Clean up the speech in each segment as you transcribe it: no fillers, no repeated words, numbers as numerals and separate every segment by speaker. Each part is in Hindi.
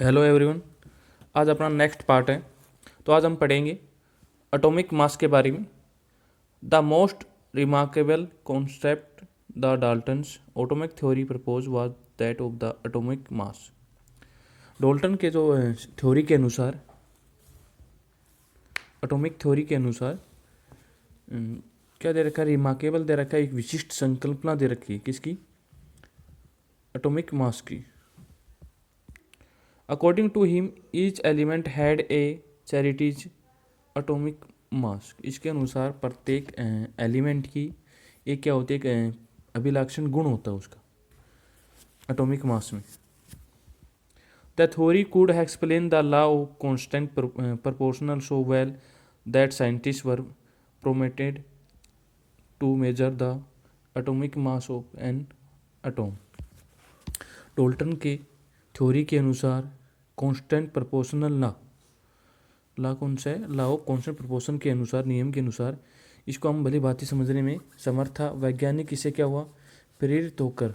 Speaker 1: Hello everyone. आज अपना नेक्स्ट पार्ट है। तो आज हम पढ़ेंगे एटॉमिक मास के बारे में। The most remarkable concept the Dalton's atomic theory propose was that of the atomic mass. Dalton के जो थ्योरी के अनुसार, एटॉमिक थ्योरी के अनुसार क्या दे रखा है, रिमार्केबल दे रखा है, एक विशिष्ट संकल्पना दे रखी है। किसकी? एटॉमिक मास की। According to him, each element had a charity's atomic mass। इसके अनुसार प्रत्येक एलिमेंट की एक क्या होती है, एक अभिलक्षण गुण होता है उसका एटॉमिक मास में। The theory could explain the law of constant proportional so well that scientists were permitted to measure the atomic mass of an atom। Dalton के थ्योरी के अनुसार कांस्टेंट प्रोपोर्शनल लॉ कौन सा है? लॉ ऑफ कांस्टेंट प्रोपोर्शन के अनुसार, नियम के अनुसार इसको हम भली भांति समझने में समर्थ था। वैज्ञानिक इसे क्या हुआ, प्रेरित होकर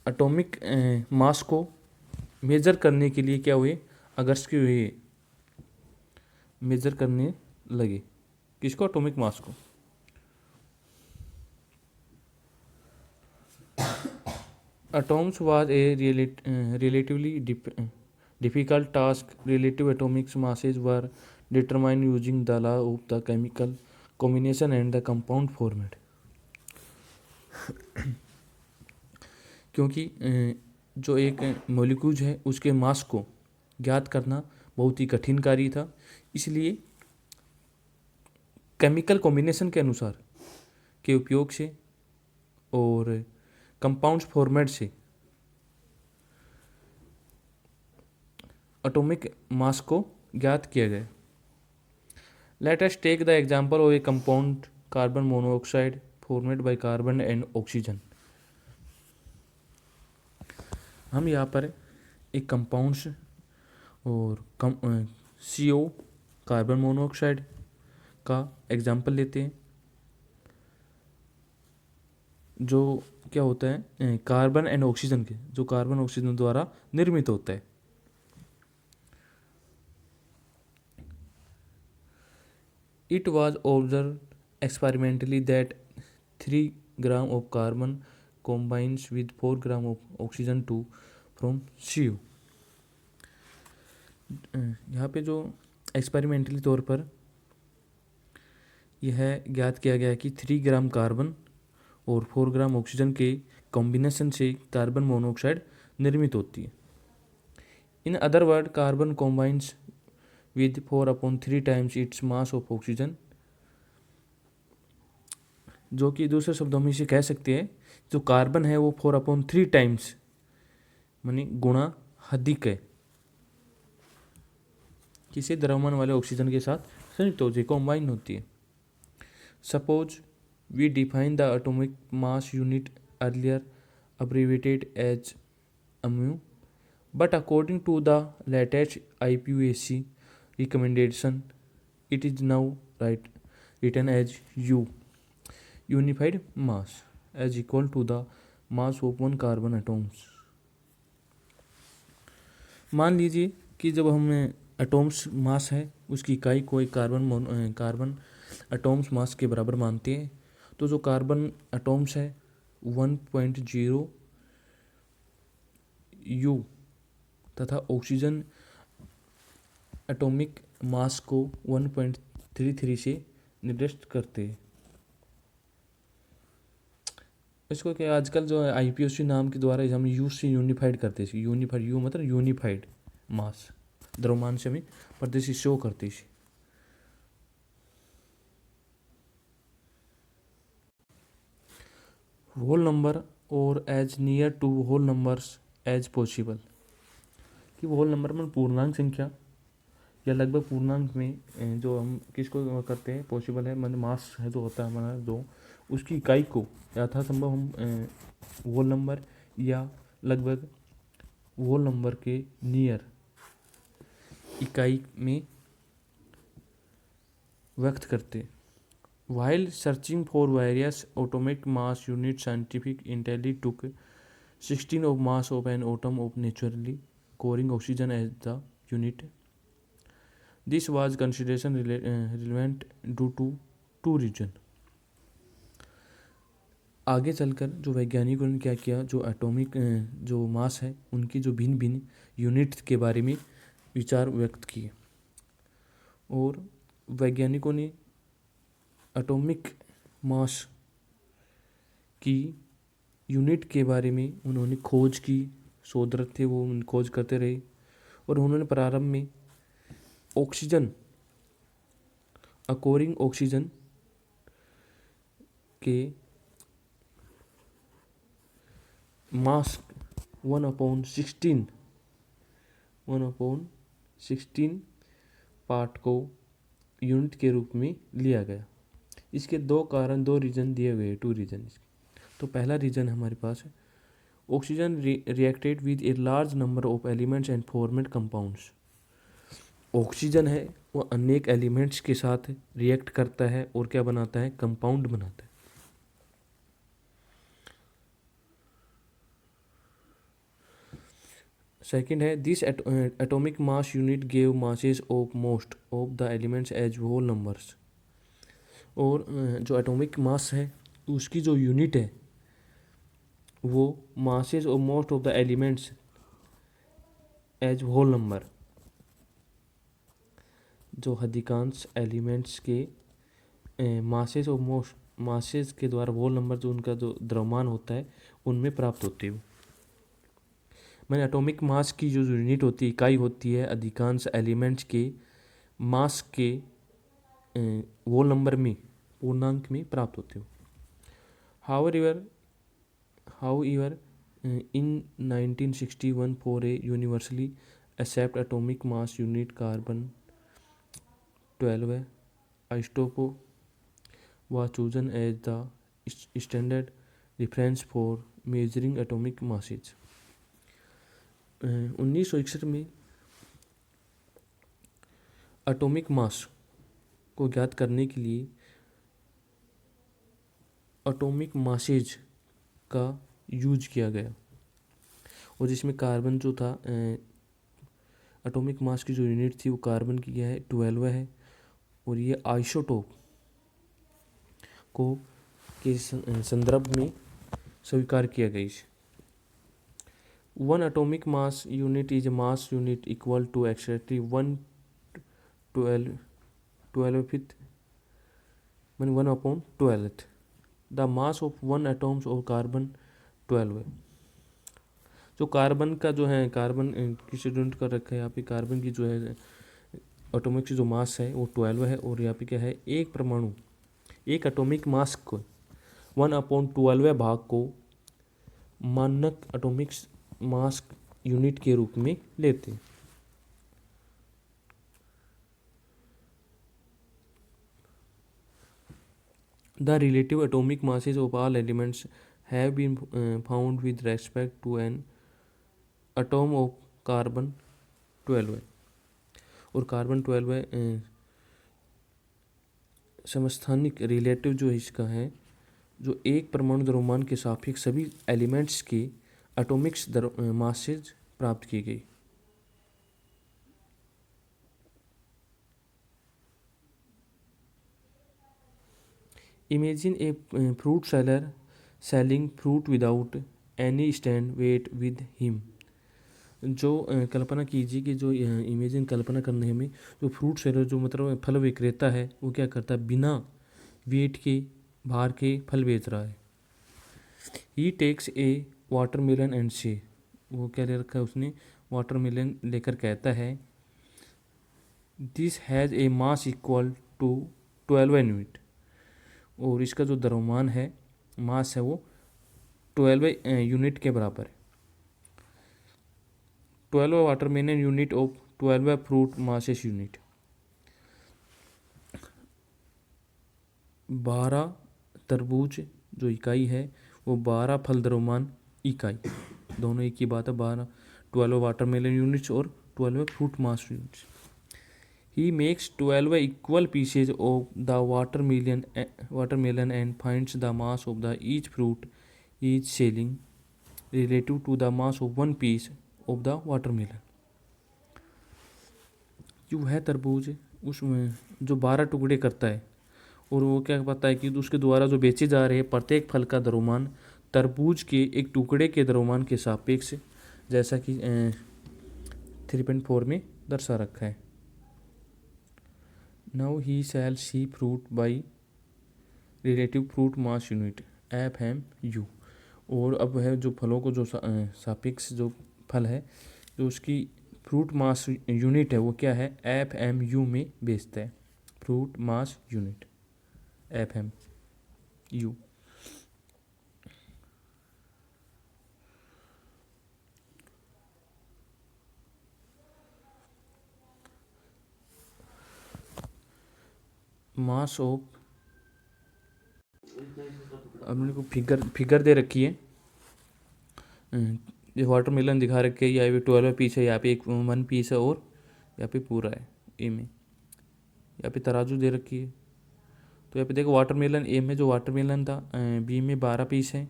Speaker 1: एटॉमिक मास को मेजर करने के लिए क्या हुए, अगस्त के हुए मेजर करने लगे। किसको? एटॉमिक मास को। Atoms was a relatively difficult task. Relative atomic masses were determined using the law of the chemical combination and the compound format। क्योंकि जो एक मॉलिक्यूल है उसके मास को ज्ञात करना बहुत ही कठिन कार्य था, इसलिए केमिकल कॉम्बिनेशन के अनुसार के उपयोग से और कंपाउंड फॉर्मेट से एटॉमिक मास को ज्ञात किया गया। Let us take the example of a compound carbon monoxide formed by carbon and oxygen. हम यहाँ पर एक कंपाउंड्स और CO कार्बन मोनोऑक्साइड का एग्जांपल लेते हैं, जो क्या होता है, कार्बन एंड ऑक्सीजन के, जो कार्बन ऑक्सीजन द्वारा निर्मित होता है। It was observed experimentally that 3 grams of carbon combines with 4 grams of oxygen to form CO। यहाँ पे जो एक्सपेरिमेंटली तौर पर यह ज्ञात किया गया कि 3 ग्राम कार्बन और 4 ग्राम ऑक्सीजन के कॉम्बिनेशन से कार्बन मोनोऑक्साइड निर्मित होती है। In other word, carbon combines with 4/3 times its mass of oxygen। जो कि दूसरे शब्दों में इसे कह सकते हैं, जो कार्बन है वो 4/3 टाइम्स मानी गुणा अधिक है किसी द्रव्यमान वाले ऑक्सीजन के साथ संयुक्त होती है, कॉम्बाइन होती है। Suppose we define the atomic mass unit earlier abbreviated as mu, but according to the latest IPAC recommendation it is now written as U, unified mass, as equal to the mass of one carbon atoms। मान लीजिए कि जब हम एटॉम्स मास है उसकी इकाई को एक कार्बन एटॉम्स मास के बराबर मानते हैं, तो जो कार्बन एटॉम्स है 1.0 U तथा ऑक्सीजन एटॉमिक मास को 1.33 से निर्दिष्ट करते हैं। इसको क्या आजकल जो है IPAC नाम के द्वारा हम यू से यूनिफाइड करते हैं। यूनिफाइड, यू मतलब यूनिफाइड मास, द्रव्यमान से हमें प्रदेश शो करते हैं। होल नंबर और as near to whole numbers as possible. कि होल नंबर में पूर्णांक संख्या या लगभग पूर्णांक में जो हम किसको करते हैं, पॉसिबल है मतलब मास है जो होता है हमारा, जो उसकी इकाई को यथासंभव हम होल नंबर या लगभग होल नंबर के नियर इकाई में व्यक्त करते। While searching for various atomic mass units, scientific intelligence took 16 of mass of an atom of naturally coring oxygen as the unit. This was consideration relevant due to two reasons. आगे चलकर जो वैज्ञानिकों ने क्या किया, जो एटॉमिक जो मास है उनकी जो भिन्न भिन्न यूनिट के बारे में विचार व्यक्त किए, और वैज्ञानिकों ने एटॉमिक मास की यूनिट के बारे में उन्होंने खोज की, शोधरत थे वो खोज करते रहे, और उन्होंने प्रारंभ में ऑक्सीजन अकोरिंग ऑक्सीजन के मास 1/16 पार्ट को यूनिट के रूप में लिया गया। इसके दो रीजन दिए हुए हैं, 2 रीजन। तो पहला रीजन हमारे पास है, oxygen reacted with a large number of elements and formed compounds. Oxygen है वो अनेक एलिमेंट्स के साथ रिएक्ट करता है और क्या बनाता है, कंपाउंड बनाता है। सेकंड है, this atomic mass unit gave masses of most of the elements as whole numbers. और जो एटॉमिक मास है उसकी जो यूनिट है वो masses of most of the elements as whole number, जो अधिकांश एलिमेंट्स के मासेस के द्वारा होल नंबर, जो उनका जो द्रव्यमान होता है उनमें प्राप्त होती है। मैंने एटॉमिक मास की जो यूनिट होती है, इकाई होती है, अधिकांश एलिमेंट्स के मास के होल नंबर में, पूर्णांक में प्राप्त होते हो। However, in 1961 for a universally accepted atomic mass unit, carbon-12 isotope was chosen as the standard reference for measuring atomic masses. 1961 में एटॉमिक मास को ज्ञात करने के लिए एटॉमिक मासेज का यूज किया गया, और जिसमें कार्बन जो था, एटॉमिक मास की जो यूनिट थी वो कार्बन की क्या है, 12 है, और ये आइसोटोप को के संदर्भ में स्वीकार किया गया। 1 atomic mass unit is a mass unit equal to exactly 1/12 mean 1/12th the mass of 1 atoms of carbon 12 है। जो कार्बन का जो है, कार्बन किसी यूनिट कर रखा है यहाँ पे, कार्बन की जो है एटॉमिक जो मास है वो 12 है, और यहाँ पे क्या है, एक परमाणु, एक एटॉमिक मास को 1/12 भाग को मानक एटॉमिक मास यूनिट के रूप में लेते हैं। The relative atomic masses of all elements have been found with respect to an atom of carbon 12, और कार्बन 12 समस्थानिक रिलेटिव जो इसका है, जो एक परमाणु द्रव्यमान के सापेक्ष सभी एलिमेंट्स के एटॉमिक्स मासेज प्राप्त की गई। Imagine a fruit seller selling fruit without any stand weight with him. जो कल्पना कीजिए कि जो इमेजिन कल्पना करने में, जो फ्रूट सेलर जो मतलब फल विक्रेता है वो क्या करता है, बिना वेट के भार के फल बेच रहा है। ही टेक्स ए वाटरमेलन एंड से, वो क्या ले रखा है उसने, वाटरमेलन लेकर कहता है, this has a mass equal to 12 unit, और इसका जो द्रव्यमान है, मास है वो 12 यूनिट के बराबर है। 12 watermelon unit of 12 fruit masses unit. 12 तरबूज जो इकाई है वो 12 फल द्रव्यमान इकाई, दोनों एक ही बात है, 12 वाटरमेलन यूनिट्स और 12 fruit mass units. He makes 12 equal pieces of the watermelon and finds the mass of the each fruit is selling relative to the mass of 1 piece of the watermelon. यू है तरबूज, उसमें जो 12 टुकड़े करता है, और वो क्या पता है कि उसके द्वारा जो बेचे जा रहे हैं प्रत्येक फल का द्रव्यमान तरबूज के एक टुकड़े के द्रव्यमान के सापेक्ष, जैसा कि 3.4 में दर्शा रखा है। Now he shall see fruit by relative fruit mass unit FMU। और अब है जो फलों को जो सापेक्ष जो फल है, जो उसकी फ्रूट मास यूनिट है, वो क्या है, FMU में बेचता है। Fruit mass unit FMU। Mass of, अब मेरे को फिगर दे रखी है, ये वाटरमेलन दिखा रखे है, यहाँ पे 12 पीस है, यहाँ पे एक 1 पीस है, और यहाँ पे पूरा है ए में। यहाँ पे तराजू दे रखी है, तो यहाँ पे देखो वाटरमेलन ए में जो वाटरमेलन था, बी में 12 पीस है,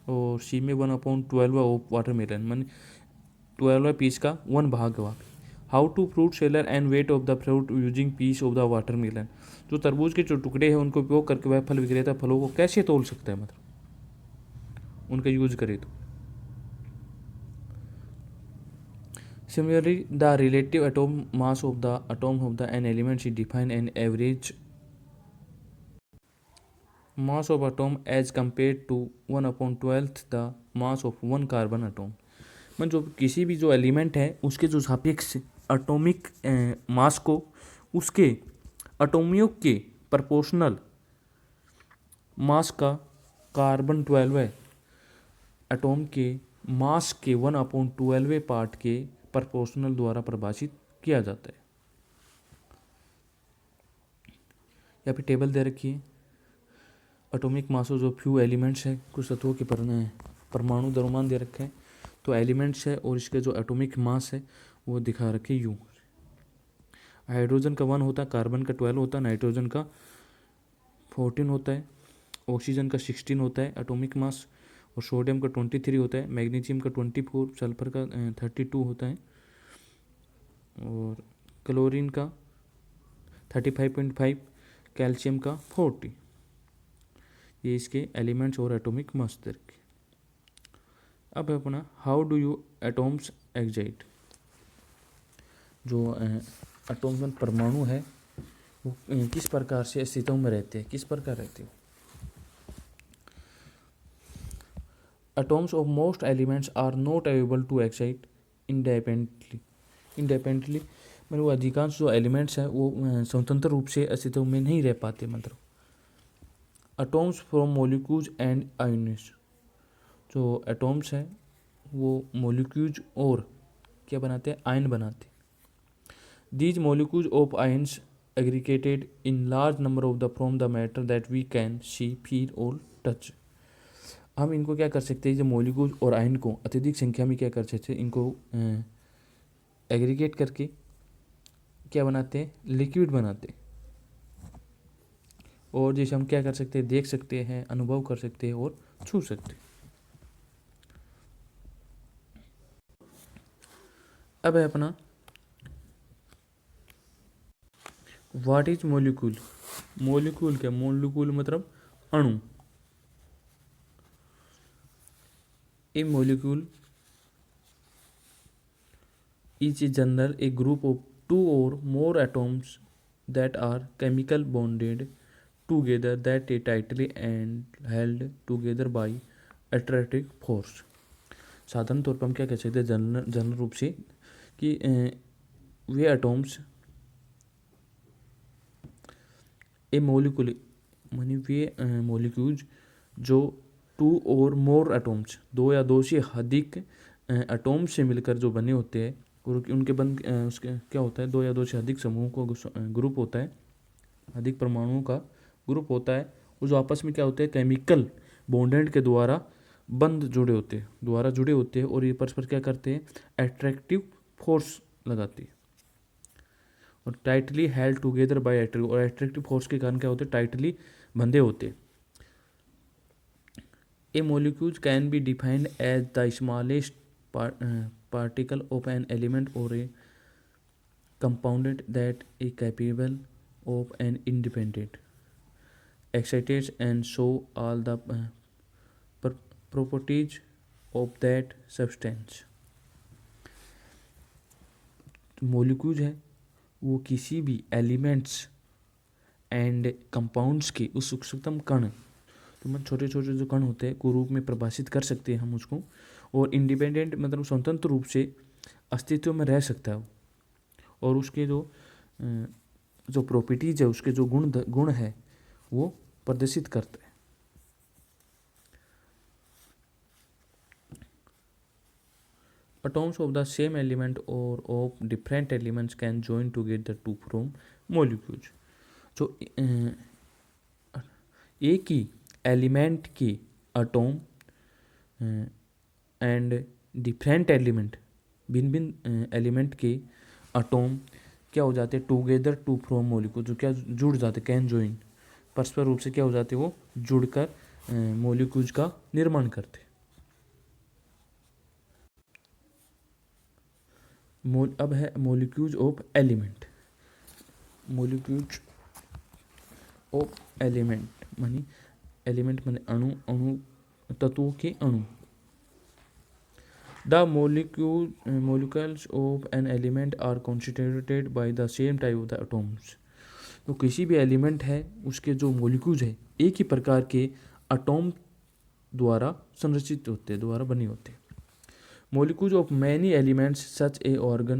Speaker 1: और सी में 1/12 ऑफ वाटरमेलन, मान 12 पीस का 1 भाग है वहाँ पे। How to fruit seller and weight of the fruit using piece of the watermelon. जो तरबूज के जो टुकड़े हैं उनको उपयोग करके वह फल विक्रेता फलों को कैसे तोल सकता है, मतलब उनका यूज करे तो। Similarly, the relative atom mass of the atom of an element is defined an average mass of atom as compared to 1/12 the mass of one carbon atom। मतलब जो किसी भी जो एलिमेंट है उसके जो सापेक्ष एटॉमिक मास को उसके एटॉमियों के प्रोपोर्शनल मास का कार्बन 12 है, एटॉम के मास के 1/12 पार्ट के प्रोपोर्शनल द्वारा परिभाषित किया जाता है। यहाँ पे टेबल दे रखी है, एटॉमिक मास जो फ्यू एलिमेंट्स है, कुछ तत्वों के परमाणु द्रव्यमान दे रखे हैं, तो एलिमेंट्स है और इसके जो एटॉमिक मास है वो दिखा रखे यू। हाइड्रोजन का 1 होता है, कार्बन का 12 होता है, नाइट्रोजन का 14 होता है, ऑक्सीजन का 16 होता है एटॉमिक मास, और सोडियम का 23 होता है, मैग्नीशियम का 24, सल्फर का 32 होता है, और क्लोरीन का 35.5, कैल्शियम का 40। ये इसके एलिमेंट्स और एटॉमिक मास दे रखे। अब है अपना how do you atoms excite. जो एटॉम्स में परमाणु है वो किस प्रकार से अस्तित्व में रहते हैं, किस प्रकार रहते हो। Atoms of most elements are not able to excite independently मतलब वो अधिकांश जो एलिमेंट्स हैं वो स्वतंत्र रूप से अस्तित्व में नहीं रह पाते। मतलब atoms from molecules and ions, जो एटॉम्स हैं वो मॉलिक्यूल्स और क्या बनाते हैं, आयन बनाते हैं। These molecules of ions aggregated in large number of the from the matter that we can see feel और टच। हम इनको क्या कर सकते हैं, जो मॉलिक्यूल और आयन को अत्यधिक संख्या में क्या कर सकते हैं, इनको एग्रीगेट करके क्या बनाते हैं, लिक्विड बनाते हैं, और जैसे हम क्या कर सकते हैं, देख सकते हैं, अनुभव कर सकते हैं और छू सकते हैं। अब है अपना व्हाट इज मॉलिक्यूल। मॉलिक्यूल क्या, मॉलिक्यूल मतलब अणु। A molecule is a general a group of 2 or more atoms that are chemical bonded together that are tightly and held together by attractive force। साधारण तौर पर हम क्या कह सकते हैं जनरल रूप से कि वे एटॉम्स ए मॉलिक्यूल मानी वे मॉलिक्यूल्स जो 2 और मोर एटॉम्स 2 या 2 से अधिक एटॉम्स से मिलकर जो बने होते हैं, और उनके बंद उसके क्या होता है, 2 या 2 से अधिक समूहों को ग्रुप होता है, अधिक परमाणुओं का ग्रुप होता है, वो जो आपस में क्या होते हैं, केमिकल बॉन्डेड के द्वारा जुड़े होते हैं, और ये परस्पर क्या करते हैं, अट्रैक्टिव फोर्स लगाते हैं, और tightly held together by attractive, और एट्रैक्टिव फोर्स के कारण क्या होते हैं, टाइटली बंधे होते हैं। A molecules can be defined as the smallest particle of an element or a compounded that is capable of an independent excited and show all the pro- properties of that substance. Molecule है वो किसी भी एलिमेंट्स एंड कंपाउंड्स के उस सूक्ष्मतम कण, तो मतलब छोटे छोटे जो कण होते हैं को रूप में परिभाषित कर सकते हैं हम उसको, और इंडिपेंडेंट मतलब स्वतंत्र रूप से अस्तित्व में रह सकता है वो, और उसके जो प्रॉपर्टीज है, उसके जो गुण है वो प्रदर्शित करता है. Atoms of the same element or of different elements can join together to form molecules. जो एक ही एलिमेंट के अटोम एंड डिफरेंट एलिमेंट, भिन्न भिन्न एलिमेंट के अटोम क्या हो जाते हैं, टुगेदर टू फॉर्म मोलिक्यूल, जो क्या जुड़ जाते, कैन जॉइन, परस्पर रूप से क्या हो जाते, वो जुड़कर मोलिक्यूल्स का निर्माण करते. अब है molecules of element. Molecules of element माने अणु तत्वों के अणु. The molecules of an element are constituted by the same type of the atoms. तो किसी भी एलिमेंट है उसके जो मोलिक्यूल्स है एक ही प्रकार के अटोम द्वारा संरचित होते हैं, द्वारा बने होते हैं. Molecules of many elements such as argon,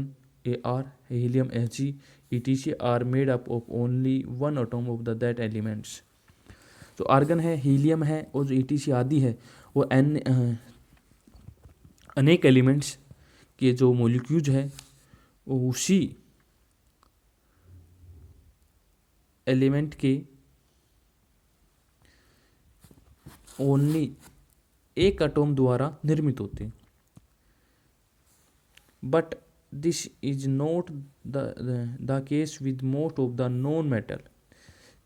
Speaker 1: Ar, helium, Hg, etc. are made up of only one atom of that elements. जो आर्गन है, हीलियम है और जो etc आदि है वो अनेक एलिमेंट्स के जो मोलिक्यूल्स है वो उसी एलिमेंट के ओनली एक एटॉम द्वारा निर्मित होते हैं. But this is not the case with most of the non metal.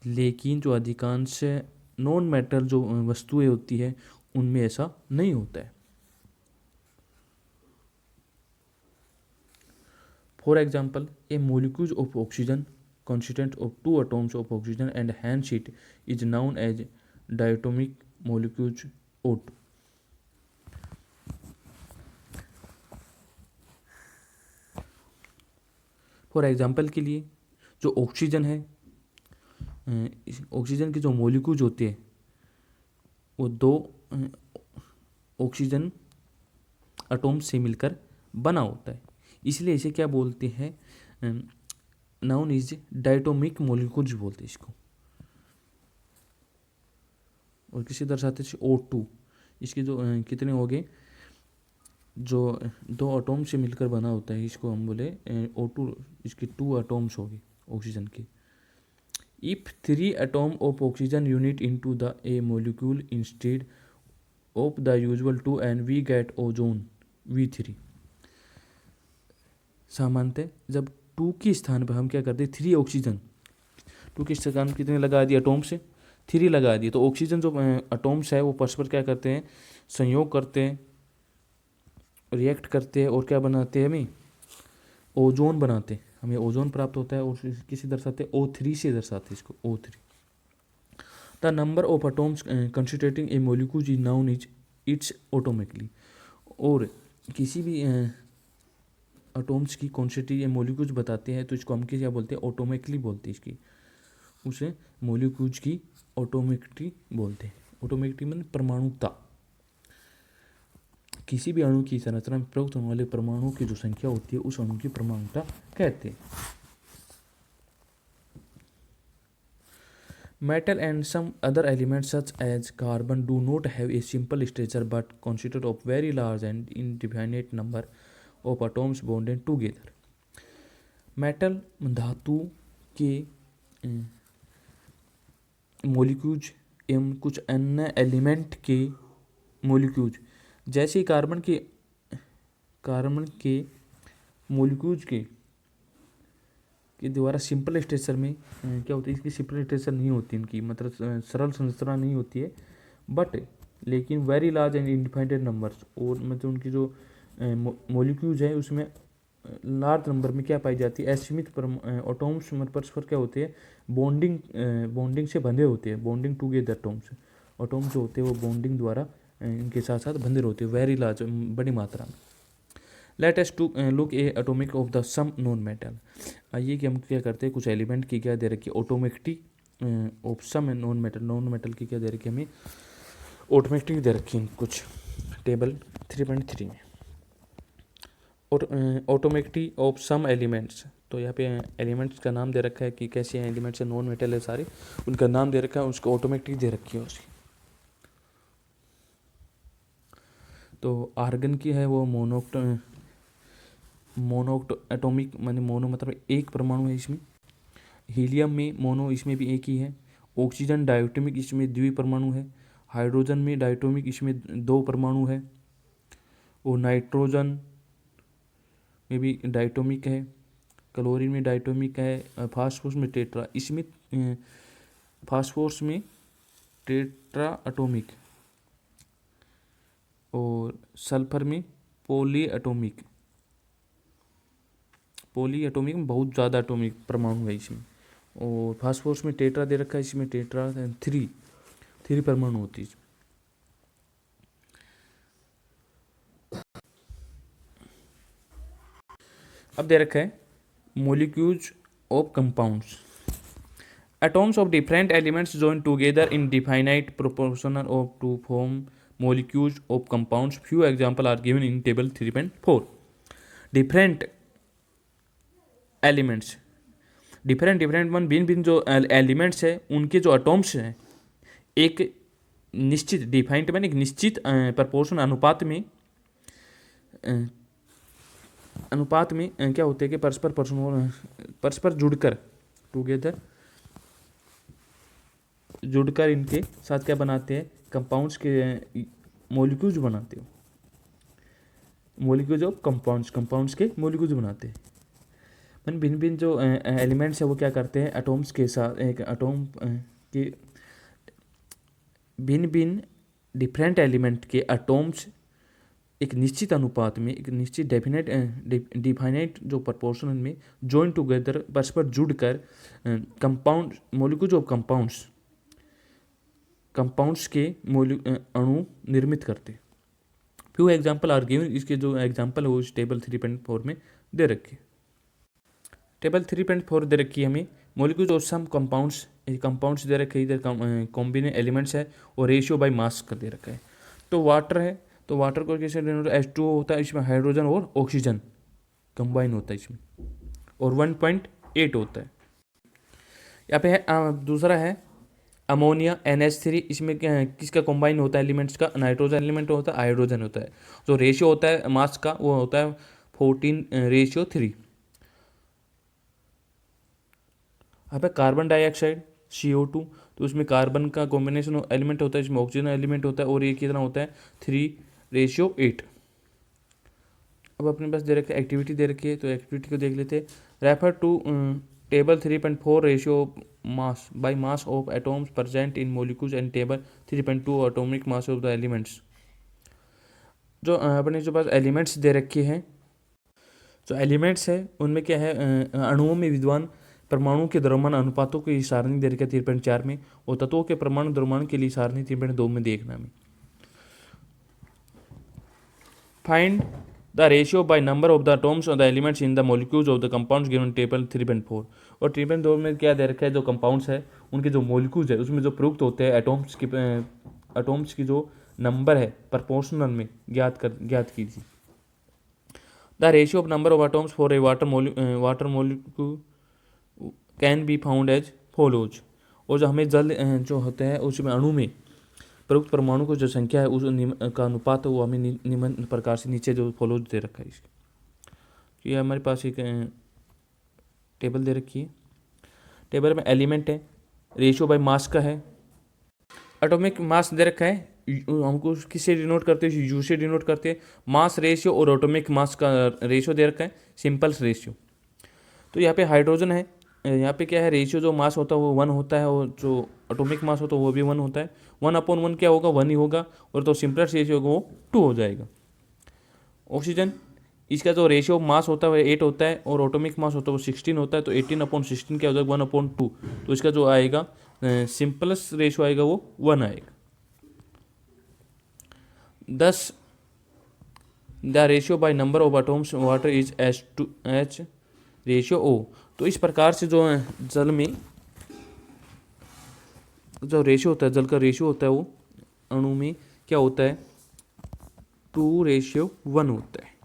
Speaker 1: लेकिन जो अधिकांश नॉन मेटल जो वस्तुएं होती है उनमें ऐसा नहीं होता है. For example, A molecule of oxygen consistent of two atoms of oxygen and hence it is known as diatomic molecules O2. For example के लिए जो ऑक्सीजन है, ऑक्सीजन के जो मोलिक्यूल्स होते हैं वो दो ऑक्सीजन एटॉम्स से मिलकर बना होता है, इसलिए इसे क्या बोलते हैं, नाउन इज डायटोमिक मोलिक्यूल्स बोलते हैं इसको. और किसी दर्शाते हैं O2. इसके जो कितने हो गए, जो दो एटॉम से मिलकर बना होता है इसको हम बोले O2. इसके 2 एटॉम्स हो गए ऑक्सीजन के. If 3 atom of oxygen unit into the a molecule instead of the usual 2 and we get ozone V3. सामान्यतः जब 2 के स्थान पर हम क्या करते हैं, 3 ऑक्सीजन, 2 के स्थान कितने लगा दिए एटॉम से, 3 लगा दिए, तो ऑक्सीजन जो एटॉम्स है वो परस्पर क्या करते हैं, संयोग करते हैं, रिएक्ट करते हैं और क्या बनाते हैं, हमें ओजोन बनाते हैं, हमें ओजोन प्राप्त होता है. और किसी दर्शाते हैं O3 से दर्शाते हैं इसको O3. The number of atoms constituting A molecule is noun is it's automatically. और किसी भी एटॉम्स की क्वांटिटी मोलिक्यूल्स बताते हैं तो इसको हम क्या बोलते हैं, ऑटोमेटिकली बोलते हैं इसकी, उसे मोलिक्यूल्स की ऑटोमेटिकली बोलते हैं. ऑटोमेटिकली मतलब परमाणुता. किसी भी अणु की संरचना में प्रयुक्त होने वाले परमाणुओं की जो संख्या होती है उस अणु की परमाणुता कहते हैं. Metal and some other elements such as carbon do not have a simple structure but consist of very large and indefinite number of atoms bonded together. Metal धातु के मोलिक्यूल्स एवं कुछ अन्य एलिमेंट के मोलिक्यूल्स जैसे कार्बन के मोलिक्यूल्स के द्वारा सिंपल स्ट्रक्चर में क्या होता है, इसकी सिंपल स्ट्रक्चर नहीं होती, इनकी मतलब सरल संरचना नहीं होती है, बट लेकिन वेरी लार्ज एंड इंडिफाइंड नंबर्स, और मतलब उनकी जो मॉलिक्यूल्स है उसमें लार्ज नंबर में क्या पाई जाती है, असीमित एटॉम्स परस्पर क्या होते हैं, बॉन्डिंग से बंधे होते हैं, बॉन्डिंग टूगेदर एटॉम्स जो होते हैं वो बॉन्डिंग द्वारा इनके साथ साथ बंधे होते हैं, वेरी लार्ज, बड़ी मात्रा में। Let us to look a atomic of the some non metal. आइए कि हम क्या करते हैं, कुछ एलिमेंट की क्या दे रखी है, automatic of some non metal की क्या दे रखी है हमें, ऑटोमेटिक दे रखी है कुछ, टेबल 3.3 में। और ऑटोमेटिक ऑफ सम एलिमेंट्स, तो यहाँ पे एलिमेंट्स का नाम दे रखा है कि कैसे एलिमेंट्स नॉन मेटल है सारे, उनका नाम दे रखा है, उसको ऑटोमेटिक दे रखी है उसकी। तो आर्गन की है वो मोनोक्ट एटॉमिक, माने मोनो मतलब एक परमाणु है इसमें। हीलियम में मोनो, इसमें भी एक ही है। ऑक्सीजन डायटोमिक, इसमें द्वि परमाणु है। हाइड्रोजन में डायटोमिक, इसमें 2 परमाणु है। और नाइट्रोजन में भी डायटोमिक है। क्लोरीन में डायटोमिक है। फास्फोरस में टेट्रा, इसमें फास्फोरस में टेट्रा एटॉमिक। और सल्फर में पॉली एटॉमिक में बहुत ज़्यादा एटॉमिक परमाणु है इसमें। और फास्फोरस में टेट्रा दे रखा है, इसमें टेट्रा 3 परमाणु होती है इसमें। अब दे रखा है molecules of compounds. Atoms of different elements join together in definite proportion of to form molecules of compounds. Few examples are given in table 3.4. Different elements, different भिन्न जो एलिमेंट्स है उनके जो एटॉम्स हैं एक निश्चित डिफाइंड मैंने एक निश्चित प्रपोर्शन अनुपात में क्या होते हैं कि परस्पर जुड़कर इनके साथ क्या बनाते हैं, कंपाउंड्स के मॉलिक्यूल्स बनाते हो, मॉलिक्यूल्स ऑफ कंपाउंड्स के मॉलिक्यूल्स बनाते हैं। मन भिन्न जो एलिमेंट्स है वो क्या करते हैं, एटॉम्स के साथ एक एटॉम के भिन्न डिफरेंट एलिमेंट के एटॉम्स एक निश्चित अनुपात में, एक निश्चित डिफाइनाइट जो प्रपोर्शन में जॉइन टुगेदर परस्पर जुड़कर कंपाउंड मॉलिक्यूल्स ऑफ कंपाउंड्स के अणु निर्मित करते। फ्यू एग्जाम्पल आर गिवन, इसके जो एग्जाम्पल है वो इस टेबल 3.4 में दे रखे। टेबल 3.4 दे रखी है हमें मॉलिक्यूल्स ऑफ सम कंपाउंड्स दे रखे, इधर कॉम्बिनेट एलिमेंट्स है और रेशियो बाय मास का दे रखा है। तो वाटर है, तो वाटर को कैसे H2O होता है, इसमें हाइड्रोजन और ऑक्सीजन कंबाइन होता है इसमें, और 1.8 होता है। यहाँ पे है दूसरा है अमोनिया NH3, इसमें किसका कंबाइन होता है एलिमेंट्स का, नाइट्रोजन एलिमेंट होता है, हाइड्रोजन होता है। जो रेशियो होता है मास का वो होता है 14:3। यहाँ पे कार्बन डाइऑक्साइड CO2, तो उसमें कार्बन का कॉम्बिनेशन एलिमेंट होता है, इसमें ऑक्सीजन एलिमेंट होता है, और ये कितना होता है 3:8। अब अपने पास दे रखे एक्टिविटी दे रखी है, तो एक्टिविटी को देख लेते हैं। Refer to table 3.4 ratio mass by mass of atoms present in molecules and table 3.2 atomic mass of the elements. जो अपने जो पास एलिमेंट्स दे रखे हैं, जो एलिमेंट्स है उनमें क्या है, अणुओं में विद्यमान परमाणु के द्रव्यमान अनुपातों की सारणी दे रखी है 3.4 में, और तत्वों के परमाणु द्रव्यमान के लिए सारणी 3.2 में देखना में। Find the ratio by number of the atoms of the elements in the molecules of the compounds given table 3.4। और 3.2 में क्या दे रखा है, जो कंपाउंड्स है उनके जो मॉलिक्यूल्स है उसमें जो प्रयुक्त होते हैं एटॉम्स की जो नंबर है प्रपोर्शनल में ज्ञात कीजिए। The ratio of number of atoms for a water molecule can be found as follows. और जो हमें जल जो होते हैं उसमें अणु में प्रयुक्त परमाणु को जो संख्या है उस का अनुपात वो हमें निम्न प्रकार से नीचे जो फॉलोज दे रखा है इसके। ये हमारे पास एक टेबल दे रखी है। टेबल में एलिमेंट है, रेशियो बाय मास का है, एटॉमिक मास दे रखा है, हमको किससे डिनोट करते हैं, यू से डिनोट करते हैं। मास रेशियो और एटॉमिक मास का रेशियो दे रखा है, सिंपल्स रेशियो। तो यहाँ पे हाइड्रोजन है, यहाँ पे क्या है, रेशियो जो मास होता है वो 1 होता है, और जो एटॉमिक मास होता है वो भी 1 होता है। 1/1 क्या होगा, 1 ही होगा, और तो सिंपलेस्ट रेशियो होगा वो 2 हो जाएगा। ऑक्सीजन, इसका जो रेशियो मास होता है वो 8 होता है और एटॉमिक मास होता है वो 16 होता है, तो 18/16 क्या हो जाएगा 1/2, तो इसका जो आएगा सिंपलेस्ट रेशियो आएगा वो 1 आएगा। 10 the ratio by number of atoms water is H ratio O। तो इस प्रकार से जो है जल में जो रेशियो होता है, जल का रेशियो होता है वो अणु में क्या होता है 2:1 होता है।